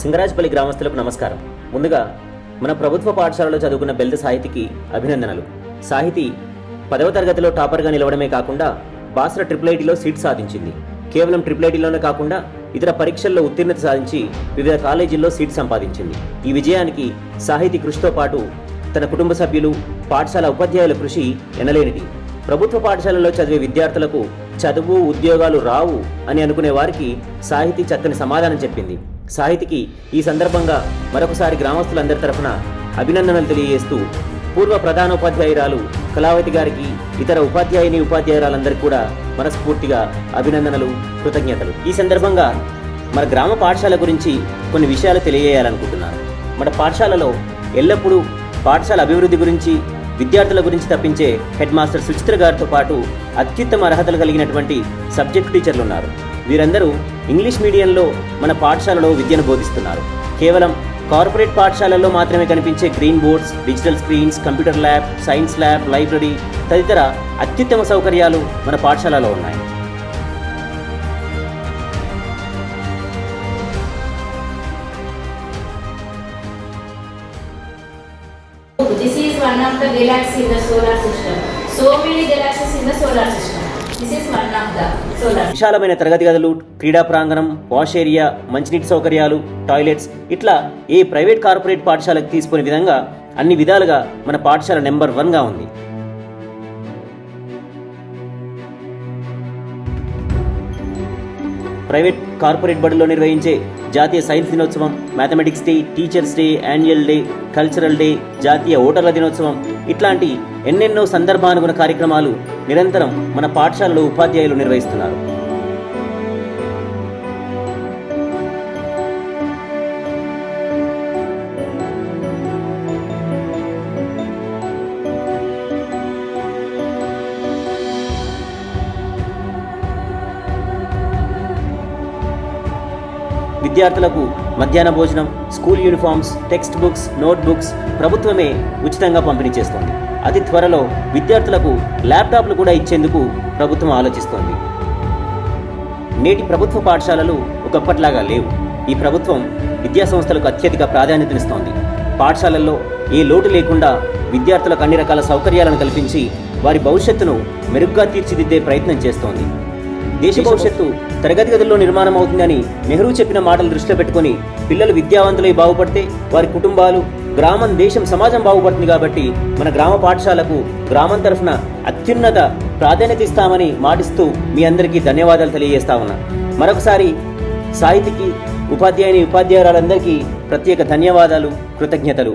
సింగరాజపల్లి గ్రామస్తులకు నమస్కారం. ముందుగా మన ప్రభుత్వ పాఠశాలలో చదువుకున్న బెల్ద సాహితికి అభినందనలు. సాహితి 10వ తరగతిలో టాపర్గా నిలవడమే కాకుండా బాసర IIITలో సీట్ సాధించింది. కేవలం IIITలోనే కాకుండా ఇతర పరీక్షల్లో ఉత్తీర్ణత సాధించి వివిధ కాలేజీల్లో సీట్ సంపాదించింది. ఈ విజయానికి సాహితి కృషితో పాటు తన కుటుంబ సభ్యులు, పాఠశాల ఉపాధ్యాయుల కృషి ఎనలేనిది. ప్రభుత్వ పాఠశాలలో చదివే విద్యార్థులకు చదువు, ఉద్యోగాలు రావు అని అనుకునే వారికి సాహితి చక్కని సమాధానం చెప్పింది. సాహితికి ఈ సందర్భంగా మరొకసారి గ్రామస్తులందరి తరఫున అభినందనలు తెలియజేస్తూ పూర్వ ప్రధానోపాధ్యాయురాలు కళావతి గారికి, ఇతర ఉపాధ్యాయురాలందరికీ కూడా మనస్ఫూర్తిగా అభినందనలు, కృతజ్ఞతలు. ఈ సందర్భంగా మన గ్రామ పాఠశాల గురించి కొన్ని విషయాలు తెలియజేయాలనుకుంటున్నాను. మన పాఠశాలలో ఎల్లప్పుడూ పాఠశాల అభివృద్ధి గురించి, విద్యార్థుల గురించి తప్పించే హెడ్ మాస్టర్ సుచిత్ర గారితో పాటు అత్యుత్తమ అర్హతలు కలిగినటువంటి సబ్జెక్ట్ టీచర్లు ఉన్నారు. వీరందరూ ఇంగ్లీష్ మీడియంలో మన పాఠశాలలో విద్యను బోధిస్తున్నారు. కేవలం కార్పొరేట్ పాఠశాలల్లో మాత్రమే కనిపించే green boards, digital screens, computer lab, science lab, library తదితర అత్యుత్తమ సౌకర్యాలు మన పాఠశాలలో ఉన్నాయి. This is one of the galaxy in the solar system. So many galaxies in the solar system. This is one of the solar. విశాలమైన తరగతి గదులు, క్రీడా ప్రాంగణం, వాష్ ఏరియా, మంచినీటి సౌకర్యాలు, టాయిలెట్స్ ఇట్లా ఏ ప్రైవేట్ కార్పొరేట్ పాఠశాలకు తీసుకునే విధంగా అన్ని విధాలుగా మన పాఠశాల నెంబర్ 1గా ఉంది. ప్రైవేట్ కార్పొరేట్ బడుల్లో నిర్వహించే జాతీయ సైన్స్ దినోత్సవం, mathematics day, teachers day, annual day, cultural day, జాతీయ ఓటర్ల దినోత్సవం ఇట్లాంటి ఎన్నెన్నో సందర్భానుగుణ కార్యక్రమాలు నిరంతరం మన పాఠశాలలో ఉపాధ్యాయులు నిర్వహిస్తున్నారు. విద్యార్థులకు మధ్యాహ్న భోజనం, school uniforms, text books, note books ప్రభుత్వమే ఉచితంగా పంపిణీ చేస్తోంది. అతి త్వరలో విద్యార్థులకు ల్యాప్టాప్లు కూడా ఇచ్చేందుకు ప్రభుత్వం ఆలోచిస్తోంది. నేటి ప్రభుత్వ పాఠశాలలు ఒకప్పట్లాగా లేవు. ఈ ప్రభుత్వం విద్యా సంస్థలకు అత్యధిక ప్రాధాన్యతనిస్తోంది. పాఠశాలల్లో ఏ లోటు లేకుండా విద్యార్థులకు అన్ని రకాల సౌకర్యాలను కల్పించి వారి భవిష్యత్తును మెరుగ్గా తీర్చిదిద్దే ప్రయత్నం చేస్తోంది. దేశ భవిష్యత్తు తరగతి గదుల్లో నిర్మాణం అవుతుందని నెహ్రూ చెప్పిన మాటలు దృష్టిలో పెట్టుకుని పిల్లలు విద్యావంతులై బాగుపడితే వారి కుటుంబాలు, గ్రామం, దేశం, సమాజం బాగుపడుతుంది. కాబట్టి మన గ్రామ పాఠశాలకు గ్రామం తరఫున అత్యున్నత ప్రాధాన్యత ఇస్తామని మాటిస్తూ మీ అందరికీ ధన్యవాదాలు తెలియజేస్తా ఉన్నా. మరొకసారి సాహితికి, ఉపాధ్యాయురాలందరికీ ప్రత్యేక ధన్యవాదాలు, కృతజ్ఞతలు.